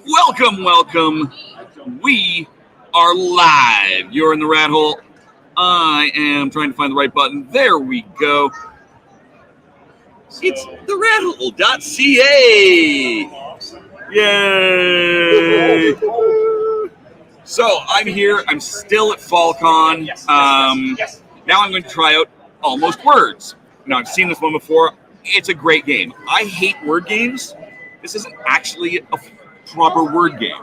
Welcome. We are live. You're in the rat hole. I am trying to find the right button. There we go. It's therathole.ca. Yay! So I'm here. I'm still at FallCon. Now I'm going to try out Almost Words. Now I've seen this one before. It's a great game. I hate word games. This isn't actually a proper word game,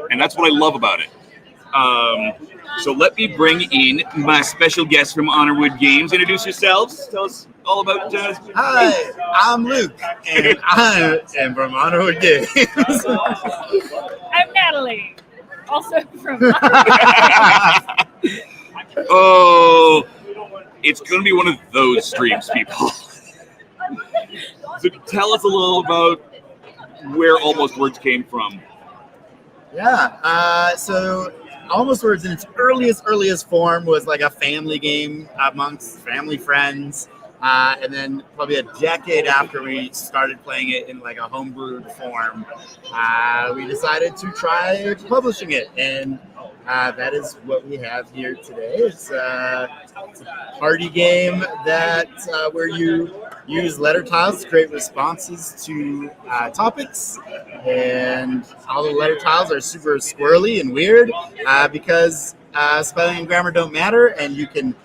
and that's what I love about it. So let me bring in my special guest from Honourwood Games. Introduce yourselves. Tell us all about. Hi, I'm Luke, and I am from Honourwood Games. I'm Natalie, also from Oh, it's going to be one of those streams, people. So tell us a little about where Almost Words came from. Yeah, so Almost Words in its earliest form was like a family game amongst family friends. And then probably a decade after we started playing it in like a homebrewed form, we decided to try publishing it. And that is what we have here today. It's a party game that where you use letter tiles to create responses to topics. And all the letter tiles are super squirrely and weird because spelling and grammar don't matter, and you can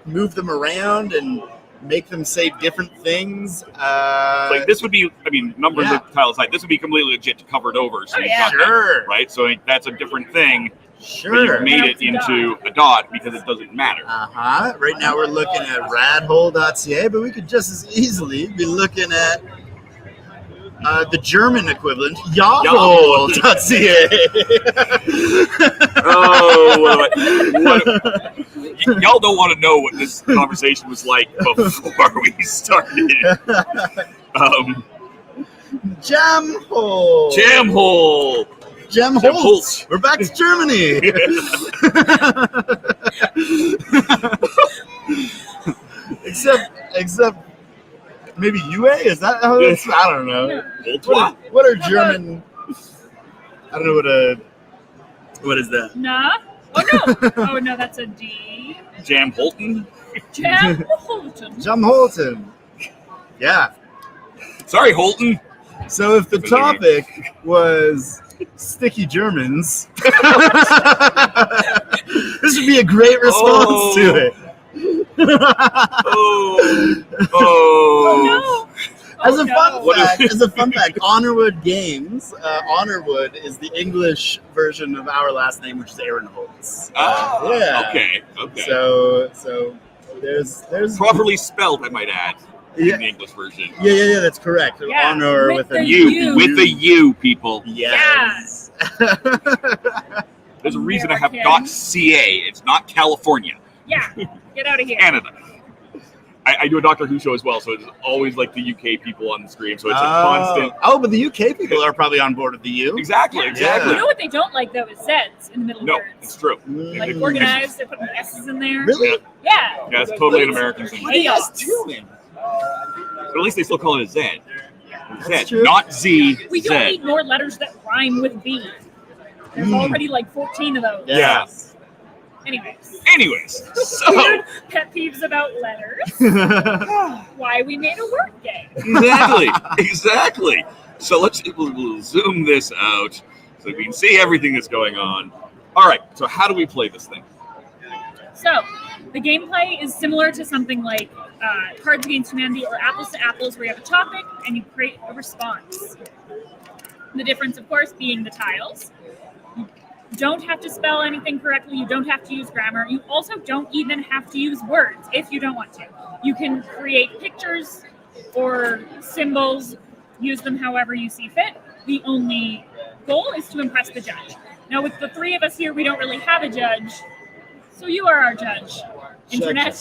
move them around and make them say different things. Like this would be, numbers of tiles aside, this would be completely legit covered over. So you've got Sure. that, right? So that's a different thing. Sure. But you've made it into a dot because it doesn't matter. Right now we're looking at radhole.ca, but we could just as easily be looking at the German equivalent, yahoo.ca. Y'all don't want to know what this conversation was like before we started. Jamhole. Jamhole. Jamholt. We're back to Germany. except maybe UA? Is that how it's? I don't know. What are German? I don't know what is that? Nah. Oh no. Oh no, that's a D. Jamholten? Jamholten. Yeah. Sorry, Holton. So if the topic was sticky Germans, this would be a great response to it. No. As a fun fact, Honourwood Games, Honourwood is the English version of our last name, which is Aaron Holtz. Yeah. Okay. So there's properly spelled, I might add. Yeah. In the English version. Yeah, that's correct. Yeah, Honor with a U. With a U, people. Yes. There's a reason I have .ca. It's not California. Yeah. Get out of here. Canada. I do a Doctor Who show as well, so it's always like the UK people on the screen, so it's a constant. Oh, but the UK people are probably on board with the U. Exactly. You know what they don't like though is Zs in the middle of words. It's true. Like organized, they're putting S's in there. Really? Yeah. Yeah, it's totally an American thing. What are you guys doing? But at least they still call it a Z. That's Z, true. not Z. We Z. don't need more letters that rhyme with B. There's already like 14 of those. Yeah. Anyways, so weird pet peeves about letters. Why we made a word game. Exactly. So we'll zoom this out so we can see everything that's going on. All right. So how do we play this thing? So the gameplay is similar to something like Cards Against Humanity or Apples to Apples, where you have a topic and you create a response. The difference, of course, being the tiles. You don't have to spell anything correctly. You don't have to use grammar. You also don't even have to use words if you don't want to. You can create pictures or symbols, use them however you see fit. The only goal is to impress the judge. Now, with the three of us here, we don't really have a judge. So you are our judge. Internet.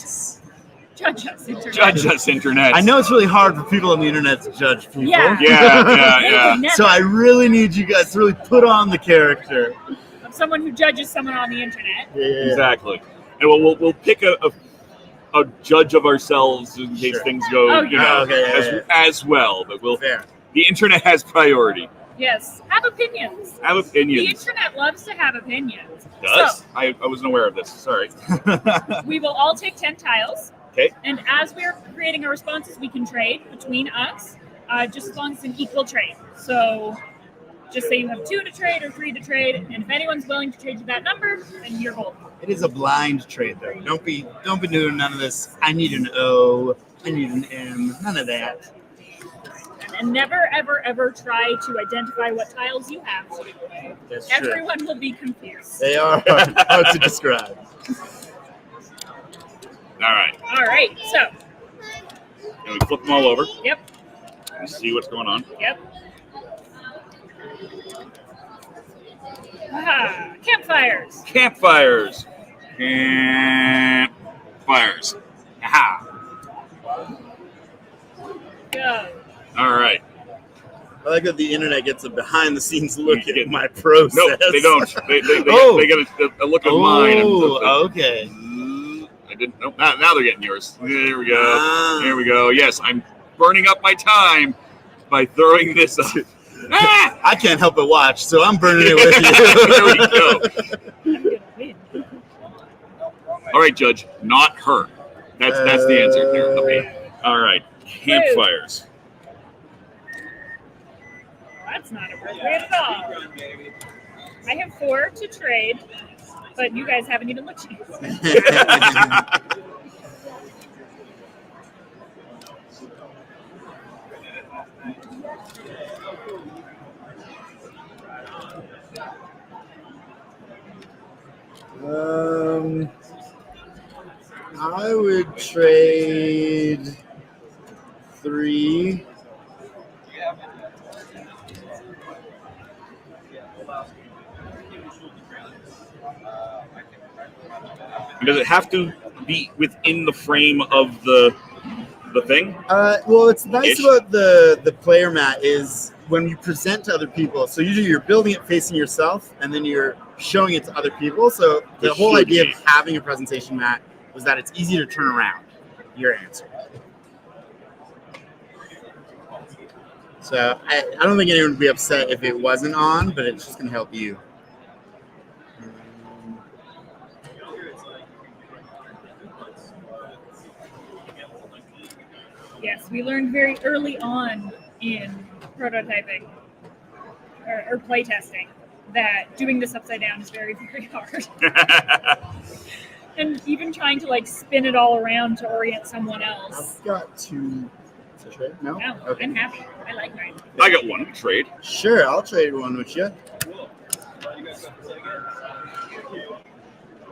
Judge us, Internet. Judge us, Internet. I know it's really hard for people on the internet to judge people. Yeah. So I really need you guys to really put on the character. Of someone who judges someone on the internet. Yeah. Exactly. And we'll pick a judge of ourselves in case things go, as well. But the internet has priority. Yes, have opinions. Have The opinions. internet loves to have opinions. Does? I wasn't aware of this. Sorry. So we will all take 10 tiles. Okay. And as we're creating our responses, we can trade between us, just as long as it's an equal trade. So just say you have 2 to trade or 3 to trade, and if anyone's willing to trade you that number, then you're golden. It is a blind trade, though. Don't be doing none of this. I need an O. I need an M. None of that. And never, ever, ever try to identify what tiles you have. That's true. Everyone will be confused. They are hard to describe. All right. All right, so, And we flip them all over. yep, And see what's going on. yep. Ah, campfires. Campfires. Campfires. Aha. Go. All right. I like that the internet gets a behind-the-scenes look at my process. No, they don't. They Oh. get a look of mine. Oh, okay. I didn't. Nope. Now they're getting yours. There we go. Ah. There we go. Yes, I'm burning up my time by throwing this up. Ah! I can't help but watch, so I'm burning it with you. I'm gonna win. All right, Judge. Not her. That's the answer here. Okay. All right. Campfires. That's not appropriate at all. I have 4 to trade, but you guys haven't even looked yet. I would trade 3. Does it have to be within the frame of the thing? Well, it's nice Ish. about the player mat is when you present to other people. So usually you're building it facing yourself, and then you're showing it to other people. So the It whole should idea be. of having a presentation mat was that it's easy to turn around your answer. So I don't think anyone would be upset if it wasn't on, but it's just going to help you. Yes, we learned very early on in prototyping or playtesting that doing this upside down is very, very hard. And even trying to like spin it all around to orient someone else. I've got 2 to trade. No? No, Okay. I'm happy. I like mine. I got one to trade. Sure, I'll trade one with you. Well,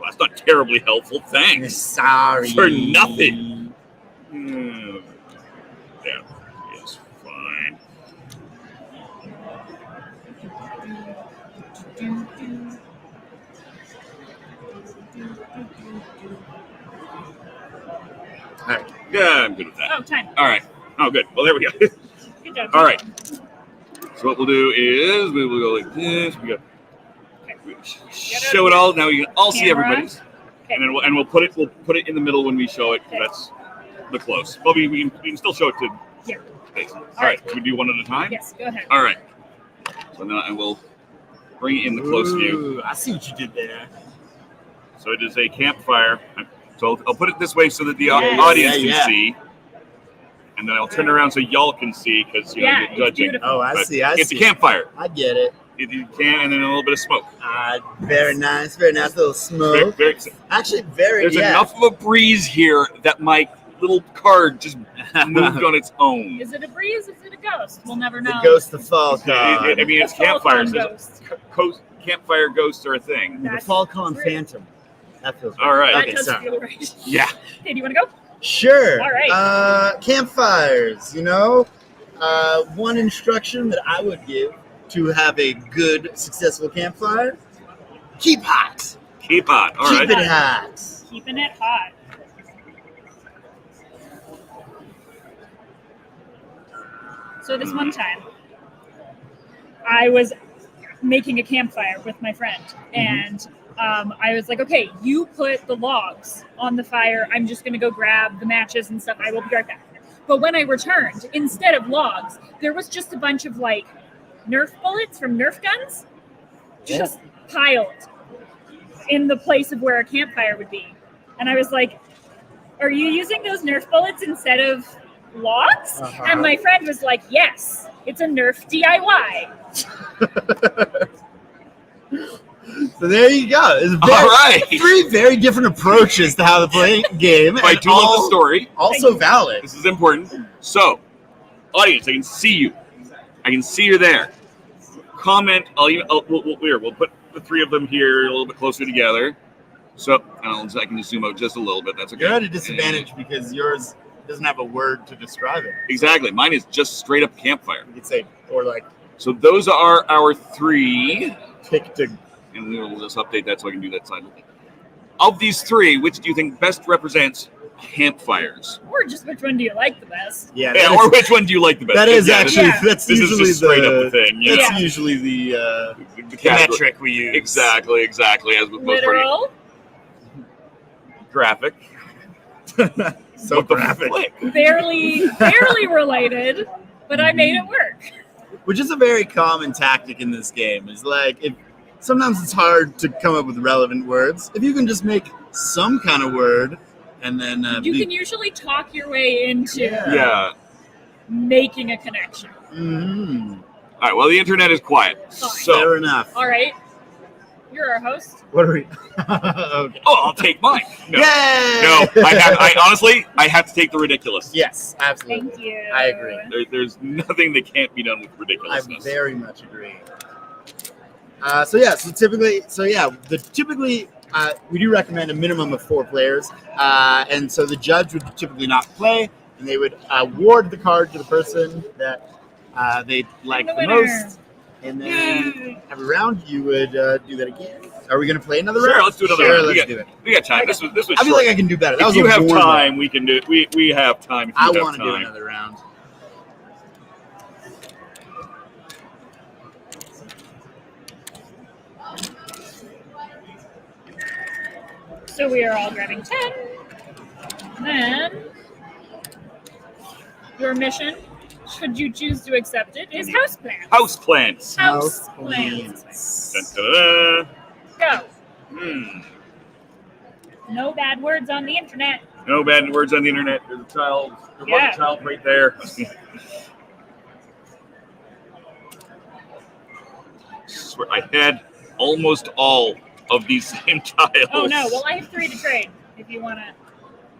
that's not terribly helpful. Thanks. Sorry. For nothing. That is fine. All right. Yeah, I'm good with that. Oh, time. All right. Oh, good. Well, there we go. Good job. All right. So what we'll do is we will go like this. We show it all. Now you can all see Camera. everybody's, Okay. and then we'll put it in the middle when we show it. Okay. That's the close. Well, we can still show it to Yeah. face. All right. Can we do one at a time? Yes, go ahead. All right. So now I will bring it in the close view. Ooh, I see what you did there. So it is a campfire. So I'll put it this way so that the Yes. audience can Yeah. see. And then I'll turn around so y'all can see because Yeah, you're it's judging. beautiful. Oh, I But see. I it's see. a campfire. I get it. You can, and then a little bit of smoke. Very nice. Very nice little smoke. Very, Actually, very. there's yeah. enough of a breeze here that my little card just moved on its own. Is it a breeze? Is it a ghost? We'll never know. The ghost of FallCon. I mean, it's The FallCon campfires. ghost. Campfire ghosts are a thing. The That's FallCon great. Phantom. That feels All right. That Okay, does sorry. feel right. Yeah. Hey, do you want to go? Sure. All right. Campfires. One instruction that I would give to have a good, successful campfire: keep hot. Keep hot. All Keep right. it hot. Keeping it hot. So this one time, I was making a campfire with my friend, and I was like, okay, you put the logs on the fire. I'm just going to go grab the matches and stuff. I will be right back. But when I returned, instead of logs, there was just a bunch of like Nerf bullets from Nerf guns, just piled in the place of where a campfire would be. And I was like, are you using those Nerf bullets instead of logs? And my friend was like, yes, it's a Nerf DIY. So there you go. It's All right. 3 very different approaches to how to play a game. I do love the story. Also valid. This is important. So, audience, I can see you. I can see you're there. Comment. We'll put the 3 of them here a little bit closer together. So I can just zoom out just a little bit. That's okay. You're at a disadvantage because yours doesn't have a word to describe it. Exactly. Mine is just straight up campfire. You could say, or like, So those are our 3. pick to. And we'll just update that so I can do that side. Of these 3, which do you think best represents campfires? Or just which one do you like the best? Yeah, Yeah, or which one do you like the best? that is Yeah, actually Yeah. that's This is usually just straight up the thing. Yeah. That's Yeah. usually the The category. metric we use. Exactly. As with most party Literal, graphic. So What the graphic. flick? barely related, but I made it work. Which is a very common tactic in this game. Is like if sometimes it's hard to come up with relevant words. If you can just make some kind of word and then You can usually talk your way into Yeah. making a connection. Mhm. All right. Well, the internet is quiet. Fine. So, Fair enough. All right, you're our host. What are we? Okay. I'll take mine. No. Yay! No, I honestly have to take the ridiculous. Yes, absolutely. Thank you. I agree. There's nothing that can't be done with I ridiculousness. very much agree. Typically, we do recommend a minimum of 4 players, and so the judge would typically not play, and they would award the card to the person that they like The the winner. most, and then every round you would do that again. Are we going to play another Sure, round? let's do another Sure, round. let's do it. We got time. This was I feel short. like I can do better. That If was you a have warm-up. time, we can do it. We have time. If you I have want to do time. another round. So we are all grabbing 10. Then your mission, should you choose to accept it, is houseplants. Houseplants. Houseplants. Dun, dun, Go. No bad words on the internet. No bad words on the internet. There's a child. There was Yeah. a child right there. Swear, I had almost all of these same tiles. Oh no, well I have 3 to trade if you want to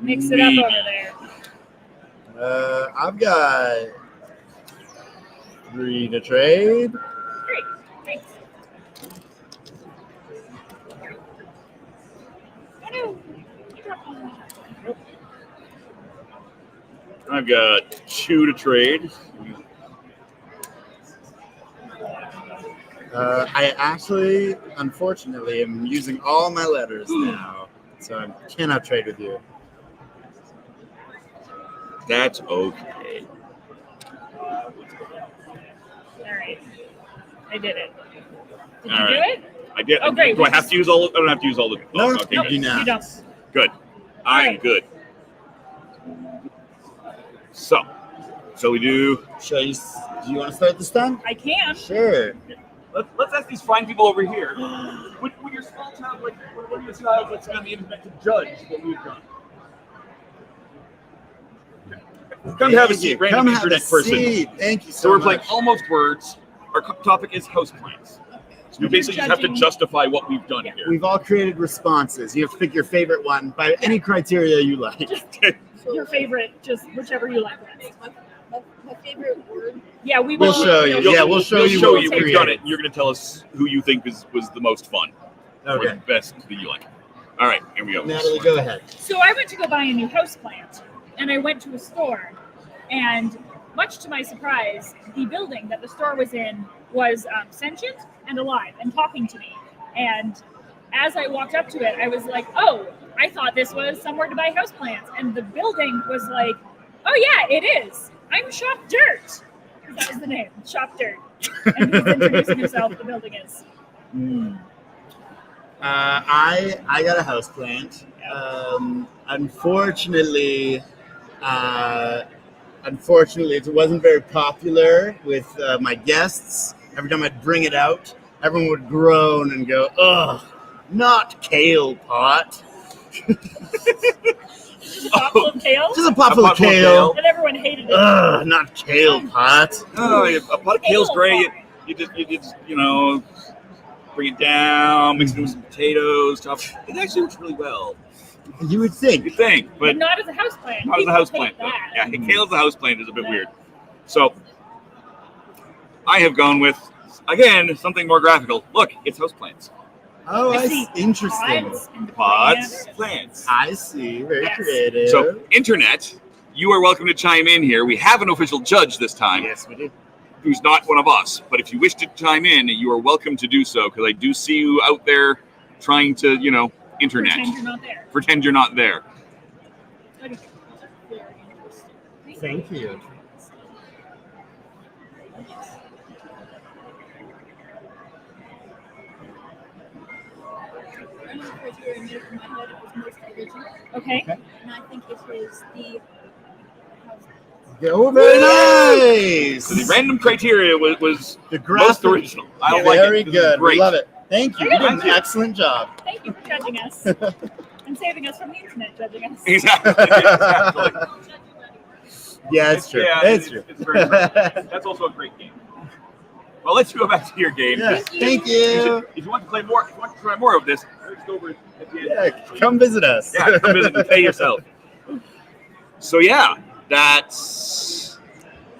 mix it up Neat. over there. I've got 3 to trade. Great, thanks. Oh no, you dropped one. I've got 2 to trade. I actually, unfortunately, am using all my letters now, so I cannot trade with you. That's okay. All right, I did it. Did All you do right. it? I did. Oh, great. Do I have to use all? I don't have to use all the. No, okay, you good. do not. You don't. Good. I'm Alright. good. So we do. Do you want to start this time? I can. Sure. Let's ask these fine people over here. Would your small town, like, what are your styles that's on the internet to judge what we've done? Come have a Thank you. seat, random Come have internet a person. seat. Thank you so So we're much. playing almost words. Our topic is houseplants. So we basically just have to Judging. justify what we've done Yeah. here. We've all created responses. You have to pick your favorite one by any criteria you like. Your favorite, just whichever you like best. My favorite word. Yeah, we We'll will show you. you'll- Yeah, we'll show you what we We've done created. it. You're going to tell us who you think was the most fun. Or the Okay. best that you like. All right, here we go. Natalie, go ahead. So I went to go buy a new houseplant, and I went to a store, and much to my surprise, the building that the store was in was sentient and alive and talking to me. And as I walked up to it, I was like, "Oh, I thought this was somewhere to buy houseplants," and the building was like, "Oh yeah, it is. I'm Shop Dirt." That was the name, Shop Dirt. And he's introducing himself. The building is. I got a houseplant. Unfortunately, it wasn't very popular with my guests, every time I'd bring it out, everyone would groan and go, "Ugh, not kale pot." Just a pot full of kale, Just a pot full of kale. and everyone hated it. Ugh, not kale pot. Oh, a pot of kale's great. You just bring it down, mix it with some potatoes, chop. It actually works really well. You would think. You think, but but not as a houseplant. not as a People houseplant. hate that. Yeah, kale as a houseplant is a bit weird. So I have gone with, again, something more graphical. Look, it's houseplants. Oh, I see interesting. pods and Pods, plants. plants. I see. Very Yes. creative. So, internet, you are welcome to chime in here. We have an official judge this time, yes, we do. who's not one of us. But if you wish to chime in, you are welcome to do so, because I do see you out there trying to, internet. Pretend you're not there. Pretend you're not there. Okay. Very interesting. Thank you. One of the criteria made in my head was most original, Okay. and I think it was the house. Oh, very nice. So the random criteria was The most graphic. original. I like Very it. This is good. We Great. love it. Thank you. You did an Thank you. excellent job. Thank you for judging us and saving us from the internet judging us. Exactly. Exactly. Yeah, it's true. Yeah, it's true. It's very That's also a great game. Well, let's go back to your game. Yeah. Thank you. If you want to play more, if you want to try more of this, just go over at the end. Yeah, come visit us. Yeah, come visit and pay yourself. So yeah, that's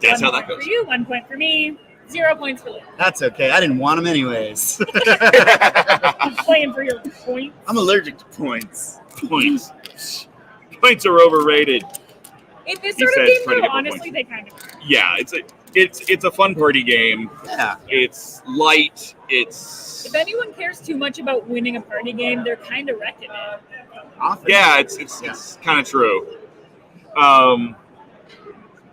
1 how that point goes. for you, 1 point for me, 0 points for Luke. That's okay. I didn't want them anyways. I'm playing for your points. I'm allergic to points. Points. Points are overrated. In this He sort of says game, try to though, get more honestly, they kind of are. Yeah, it's a fun party game. Yeah. It's light. It's If anyone cares too much about winning a party game, they're kind of wrecking it. Often. yeah, it's kind of true.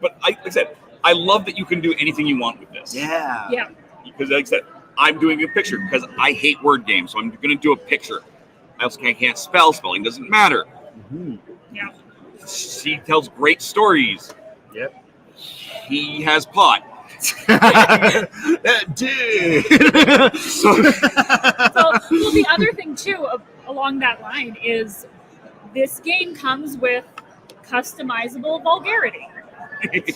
But like I said, I love that you can do anything you want with this. Yeah. Yeah. Because like I said, I'm doing a picture because I hate word games, so I'm going to do a picture. I also can't spell. Spelling doesn't matter. Mhm. Yeah. She tells great stories. Yep. He has pot. Dude. So, well, the other thing too, along that line, is this game comes with customizable vulgarity.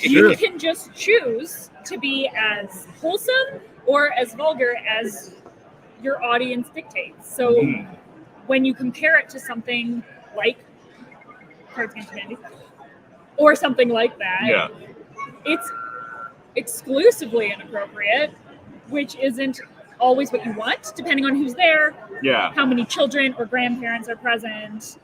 You can just choose to be as wholesome or as vulgar as your audience dictates. So Mhm. when you compare it to something like Cards Against Humanity or something like that, Yeah. it's exclusively inappropriate, which isn't always what you want, depending on who's there, Yeah. how many children or grandparents are present.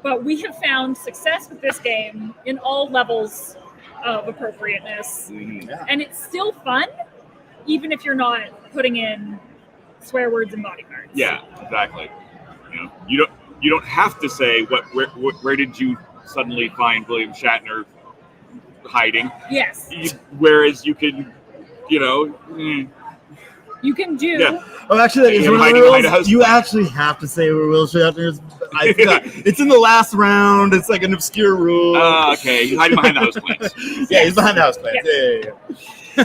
But we have found success with this game in all levels of appropriateness. Mhm. Yeah. And it's still fun, even if you're not putting in swear words and body parts. Yeah. Exactly. You don't have to say where did you suddenly find William Shatner hiding. Yes. Whereas you can, mm, You can do. Yeah. Oh, actually, that is Him one of hiding the behind a rules. house You plant. actually have to say where Will Shatner's. I forgot. It's in the last round. It's like an obscure rule. okay, he's hiding behind the house plants. Yeah, he's behind the house plant. Yeah.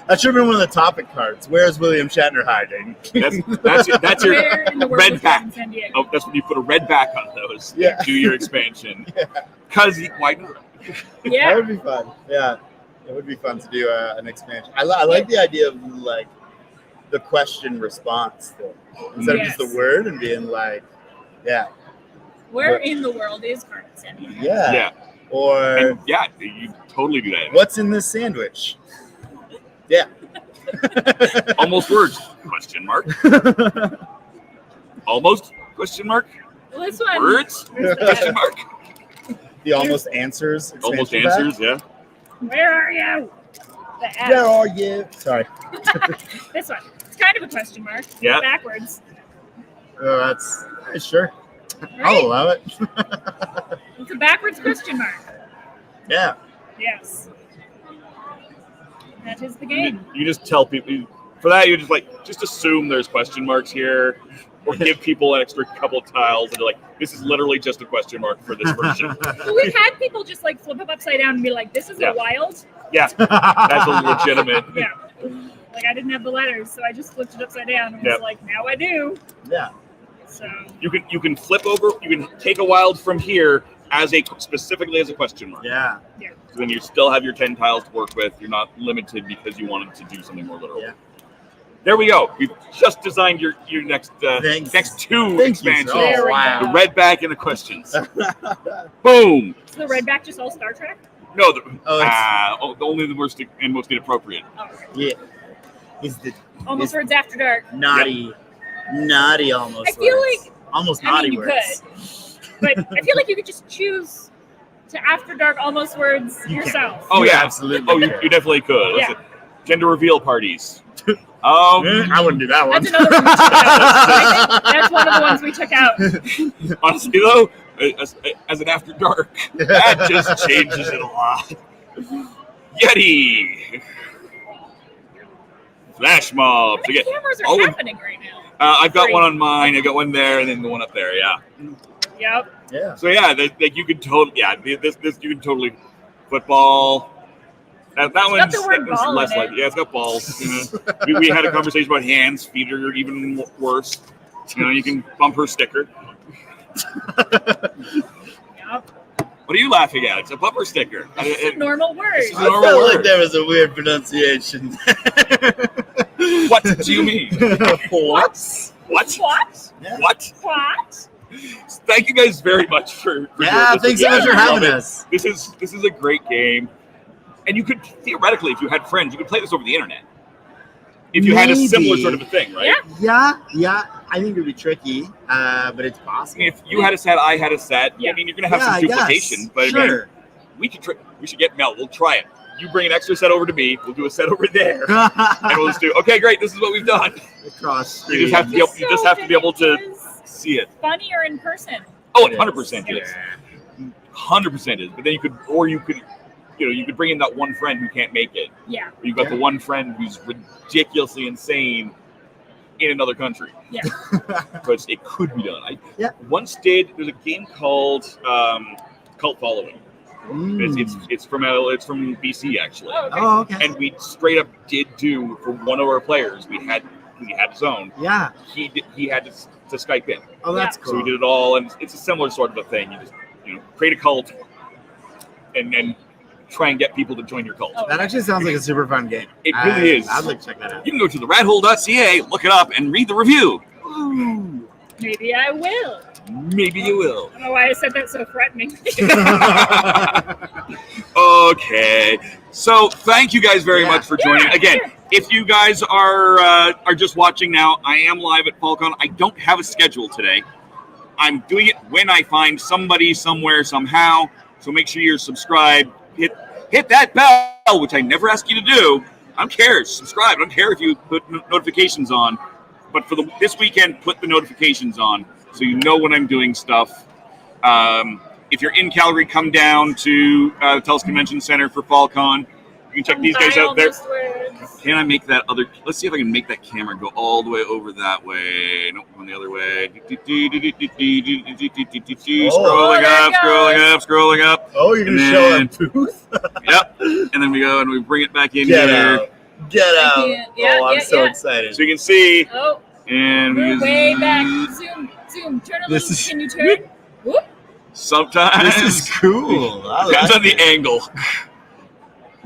That should have been one of the topic cards. Where's William Shatner hiding? That's your Where in the world red is back. in San Diego? Oh, that's when you put a red back on those. Yeah. Do your expansion. Because why not? That Yeah. would be fun. Yeah, it would be fun to do an expansion. I like the idea of like the question response thing instead of just Yes. the word and being like, yeah, Where in the world is Carmen San Diego? yeah, Yeah. or And yeah, you totally do that. what's in this sandwich? Yeah. Almost words? Question mark. Almost? Question mark. Well, this one. Words? Where's the Question mark. The almost answers. Almost expansion answers. Yeah. Where are you? The pack. F. Where are you? Sorry. This one. It's kind of a question mark. Yeah. Backwards. Oh, that's sure. Right? I'll allow it. It's a backwards question mark. Yeah. Yes. That is the You game. just tell people for that. You just assume there's question marks here, or give people an extra couple of tiles, and they're like, "This is literally just a question mark for this version." Well, we've had people just like flip them upside down and be like, "This is Yeah. a wild." Yeah, that's a legitimate. Yeah. Like I didn't have the letters, so I just flipped it upside down and was Yep. like, now I do. Yeah. So You can flip over. You can take a wild from here specifically as a question mark. Yeah. So then you still have your 10 tiles to work with. You're not limited because you wanted to do something more literal. Yeah. There we go. We've just designed your next next two Thank you, expansions. sir. There we wow. go. The redback and the questions. Boom. Is the redback just all Star Trek? No, only the worst and most inappropriate. Oh, okay. Yeah. Is the Almost Words After Dark. naughty almost. I feel words. like almost I naughty mean, you words. could, but I feel like you could just choose to After Dark Almost Words You can. yourself. Oh You yeah, absolutely. Oh, you definitely could. Yeah. Listen, gender reveal parties. I wouldn't do that one. That's another one we took out. I think that's one of the ones we took out. Honestly though, as an After Dark, that just changes it a lot. Yeti. Flash mobs. How many Again, cameras all are of- happening right now? I've got Three. one on mine. I got one there, and then the one up there. Yeah. Yep. Yeah. So yeah, like you could totally. Yeah, this you can totally football. That one's the word ball less in like it. yeah, it's got balls. You know. we had a conversation about hands. Feet are even worse. You know, you can bump her sticker. Yep. What are you laughing at? It's a bumper sticker. It's a normal word. It's I normal felt word. like there was a weird pronunciation. What do you mean? What? What? What? Yeah. What? What? Thank you guys very much for Yeah, doing this. thanks so much for I love having it. us. This is a great game, and you could theoretically, if you had friends, you could play this over the internet. If you had a similar Maybe. sort of a thing, right? Yeah. Yeah. I think it would be tricky, but it's I possible. mean, if you had a set, I had a set. Yeah. I mean, you're gonna have Yeah, some I guess. duplication, but sure. again, we should get Mel. We'll try it. You bring an extra set over to me. We'll do a set over there, and we'll just do. Okay, great. This is what we've done. Across You just have to be able. You just have to be able to see it. Funnier in person. Oh, It 100% is. is. 100% is. But then you could bring in that one friend who can't make it. Yeah. You've got Yeah. the one friend who's ridiculously insane in another country. Yeah. But it could be done. I Yeah. once did. There's a game called Cult Following. It's from BC actually, Oh, okay. Oh, okay. and we straight up did do for one of our players. We had his own. Yeah. He had to Skype in. Oh, that's Yeah. cool. So we did it all, and it's a similar sort of a thing. You just create a cult, and then try and get people to join your cult. Oh. That actually sounds like a super fun game. It really is. I'd like to check that out. You can go to therathole.ca, look it up, and read the review. Ooh. Maybe I will. Maybe you will. I don't know why I said that so threatening. Okay. So thank you guys very Yeah. much for joining. Yeah, Again, sure. if you guys are just watching now, I am live at FallCon. I don't have a schedule today. I'm doing it when I find somebody, somewhere, somehow. So make sure you're subscribed. Hit that bell, which I never ask you to do. I don't care. Subscribe. I don't care if you put notifications on. But for this weekend, put the notifications on so you know when I'm doing stuff. If you're in Calgary, come down to the TELUS Convention Center for FallCon. You can check these guys out there. Can I make that other? Let's see if I can make that camera go all the way over that way. Nope, going the other way. Scrolling up, scrolling up, scrolling up. Oh, you're going to And show then- a booth? Yep. And then we go and we bring it back in Get here. out. Get out. Yeah, I'm yeah, so yeah. excited. So you can see. Oh, And we move way back. Zoom. Turn a This little. is- Can you turn? Whoop. Sometimes. This is cool. I Depends like on the it. angle.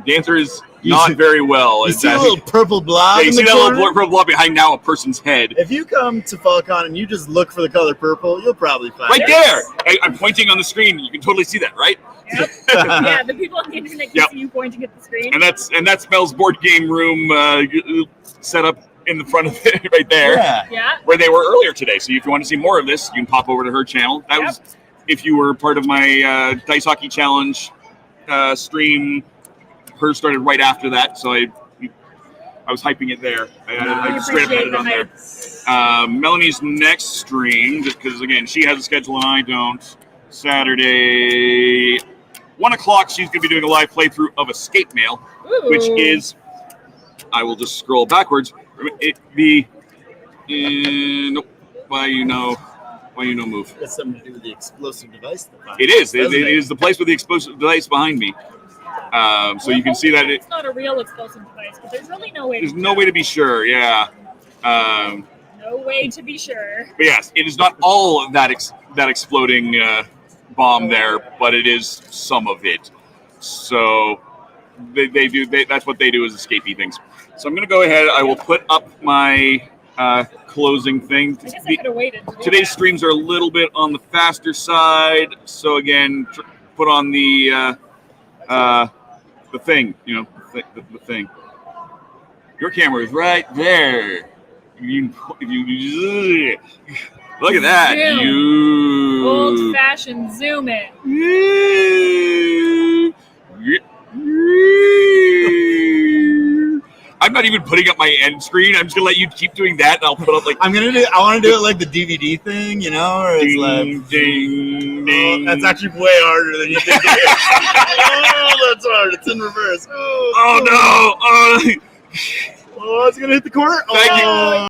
The answer is You not see- very well. You It's see a that- little purple blob Yeah, you in see the that corner? little purple blob behind now a person's head. If you come to FallCon and you just look for the color purple, you'll probably find Right it. there. I'm pointing on the screen. You can totally see that, right? Yep. Yeah, the people on the internet can Yep. see you pointing at the screen. And that's Mel's board game room set up in the front of it right there, Yeah. Yeah. where they were earlier today. So if you want to see more of this, you can pop over to her channel. That was if you were part of my Dice Hockey Challenge stream. Hers started right after that, so I was hyping it there. I We straight up had appreciate it the on there. hype. Melanie's next stream, just because again she has a schedule and I don't. Saturday, 1 o'clock. She's going to be doing a live playthrough of Escape Mail, Ooh. which is, I will just scroll backwards. Nope. Why you know move. That's something to do with the explosive device. It is. It Doesn't it? is the place with the explosive device behind me. So you can see that it's not a real explosive device, but there's really no way. There's no way to be sure. Yeah. No way to be sure. But yes, it is not all of that exploding bomb there, but it is some of it. So that's what they do as escapee things. So I'm going to go ahead. I will put up my closing thing. I guess I could have waited. Today's streams are a little bit on the faster side. So again, put on the thing, the thing. Your camera is right there. Look at that. Zoom. Old-fashioned zoom in. I'm not even putting up my end screen. I'm just gonna let you keep doing that, and I'll put up like. I want to do it like the DVD thing, or it's ding, like ding, ding. that's actually way harder than you think. Oh, that's hard. It's in reverse. Oh no! Oh, it's gonna hit the corner. Thank you.